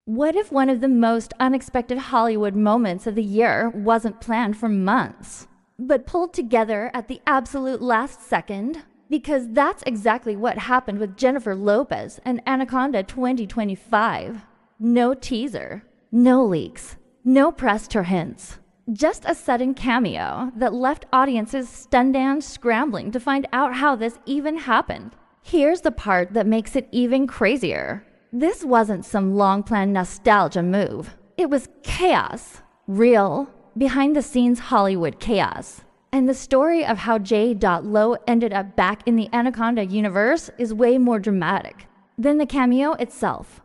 What if one of the most unexpected Hollywood moments of the year wasn't planned for months, but pulled together at the absolute last second? Because that's exactly what happened with Jennifer Lopez and Anaconda 2025. No teaser, no leaks, no press tour hints. Just a sudden cameo that left audiences stunned and scrambling to find out how this even happened. Here's the part that makes it even crazier. This wasn't some long-planned nostalgia move. It was chaos. Real, behind-the-scenes Hollywood chaos. And the story of how J.Lo ended up back in the Anaconda universe is way more dramatic than the cameo itself.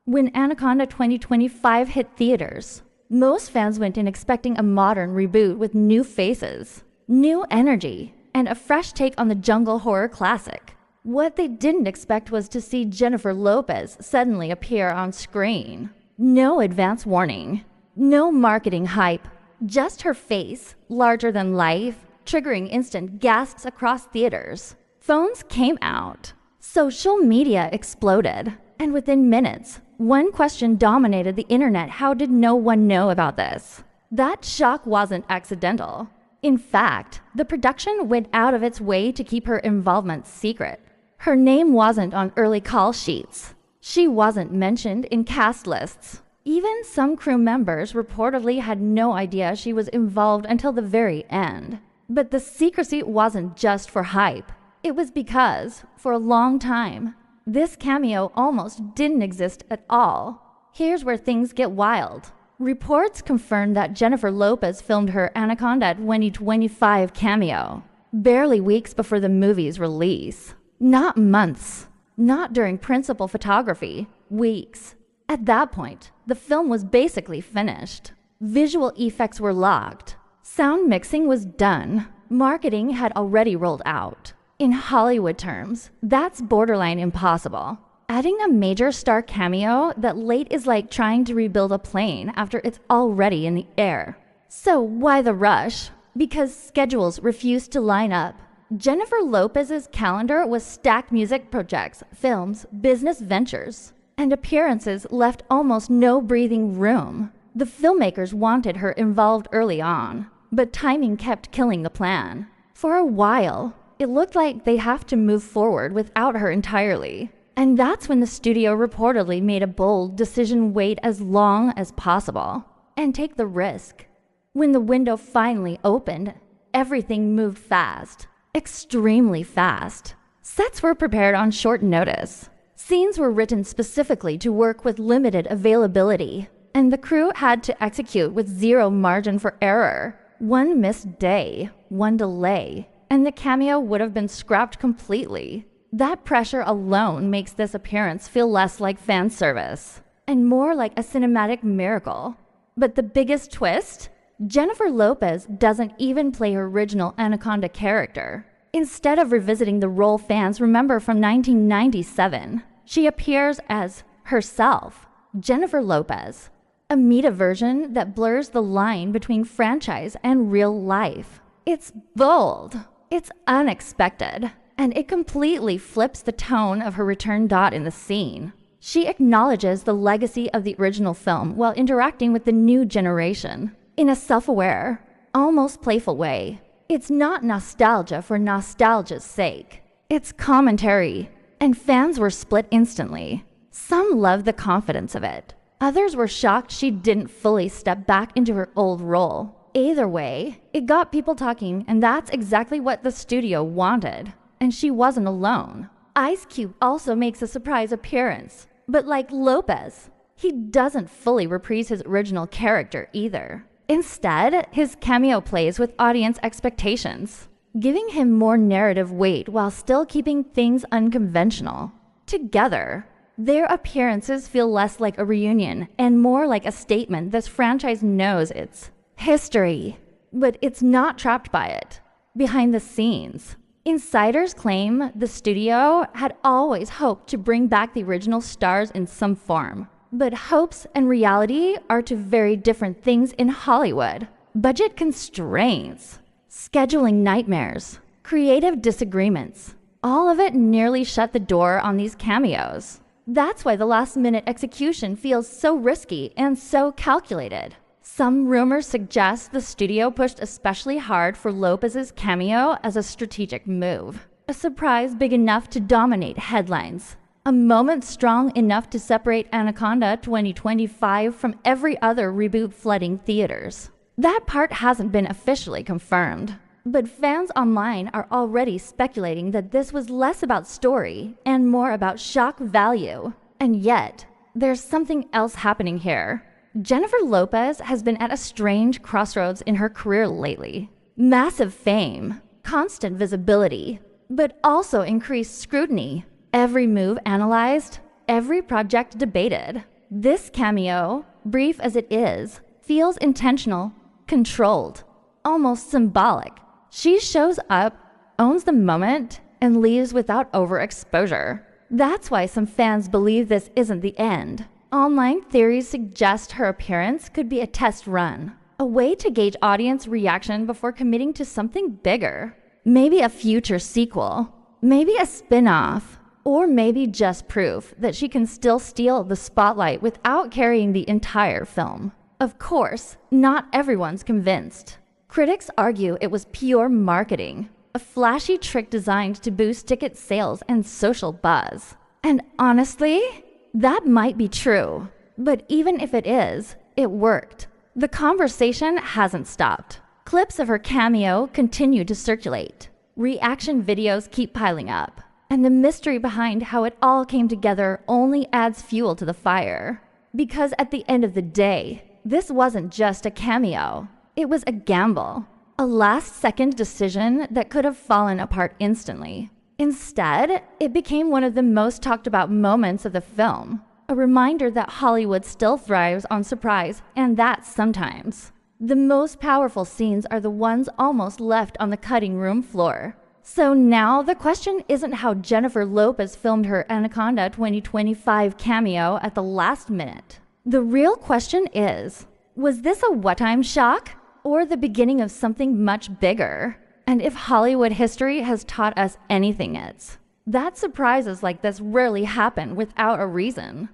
When Anaconda 2025 hit theaters, most fans went in expecting a modern reboot with new faces, new energy, and a fresh take on the jungle horror classic. What they didn't expect was to see Jennifer Lopez suddenly appear on screen. No advance warning, no marketing hype, just her face, larger than life, triggering instant gasps across theaters. Phones came out. Social media exploded. And within minutes, one question dominated the internet: how did no one know about this? That shock wasn't accidental. In fact, the production went out of its way to keep her involvement secret. Her name wasn't on early call sheets. She wasn't mentioned in cast lists. Even some crew members reportedly had no idea she was involved until the very end. But the secrecy wasn't just for hype. It was because, for a long time, this cameo almost didn't exist at all. Here's where things get wild. Reports confirmed that Jennifer Lopez filmed her Anaconda 2025 cameo barely weeks before the movie's release. Not months. Not during principal photography. Weeks. At that point, the film was basically finished. Visual effects were locked. Sound mixing was done. Marketing had already rolled out. In Hollywood terms, that's borderline impossible. Adding a major star cameo that late is like trying to rebuild a plane after it's already in the air. So why the rush? Because schedules refused to line up. Jennifer Lopez's calendar was stacked. Music projects, films, business ventures, and appearances left almost no breathing room. The filmmakers wanted her involved early on, but timing kept killing the plan. For a while, it looked like they'd have to move forward without her entirely. And that's when the studio reportedly made a bold decision: wait as long as possible and take the risk. When the window finally opened, everything moved fast. Extremely fast. Sets were prepared on short notice. Scenes were written specifically to work with limited availability, and the crew had to execute with zero margin for error. One missed day, one delay, and the cameo would have been scrapped completely. That pressure alone makes this appearance feel less like fan service and more like a cinematic miracle. But the biggest twist? Jennifer Lopez doesn't even play her original Anaconda character. Instead of revisiting the role fans remember from 1997, she appears as herself, Jennifer Lopez, a meta version that blurs the line between franchise and real life. It's bold, it's unexpected, and it completely flips the tone of her return dot in the scene. She acknowledges the legacy of the original film while interacting with the new generation in a self-aware, almost playful way. It's not nostalgia for nostalgia's sake. It's commentary, and fans were split instantly. Some loved the confidence of it. Others were shocked she didn't fully step back into her old role. Either way, it got people talking, and that's exactly what the studio wanted. And she wasn't alone. Ice Cube also makes a surprise appearance, but like Lopez, he doesn't fully reprise his original character either. Instead, his cameo plays with audience expectations, giving him more narrative weight while still keeping things unconventional. Together, their appearances feel less like a reunion and more like a statement this franchise knows its history, but it's not trapped by it. Behind the scenes, insiders claim the studio had always hoped to bring back the original stars in some form. But hopes and reality are two very different things in Hollywood. Budget constraints, scheduling nightmares, creative disagreements, all of it nearly shut the door on these cameos. That's why the last-minute execution feels so risky and so calculated. Some rumors suggest the studio pushed especially hard for Lopez's cameo as a strategic move. A surprise big enough to dominate headlines. A moment strong enough to separate Anaconda 2025 from every other reboot flooding theaters. That part hasn't been officially confirmed, but fans online are already speculating that this was less about story and more about shock value. And yet, there's something else happening here. Jennifer Lopez has been at a strange crossroads in her career lately. Massive fame, constant visibility, but also increased scrutiny. Every move analyzed, every project debated. This cameo, brief as it is, feels intentional, controlled, almost symbolic. She shows up, owns the moment, and leaves without overexposure. That's why some fans believe this isn't the end. Online theories suggest her appearance could be a test run, a way to gauge audience reaction before committing to something bigger. Maybe a future sequel, maybe a spin-off, or maybe just proof that she can still steal the spotlight without carrying the entire film. Of course, not everyone's convinced. Critics argue it was pure marketing, a flashy trick designed to boost ticket sales and social buzz. And honestly, that might be true. But even if it is, it worked. The conversation hasn't stopped. Clips of her cameo continue to circulate. Reaction videos keep piling up. And the mystery behind how it all came together only adds fuel to the fire. Because at the end of the day, this wasn't just a cameo. It was a gamble. A last-second decision that could have fallen apart instantly. Instead, it became one of the most talked about moments of the film. A reminder that Hollywood still thrives on surprise, and that sometimes. The most powerful scenes are the ones almost left on the cutting room floor. So now the question isn't how Jennifer Lopez filmed her Anaconda 2025 cameo at the last minute. The real question is, was this a what-time shock or the beginning of something much bigger? And if Hollywood history has taught us anything, it's that surprises like this rarely happen without a reason.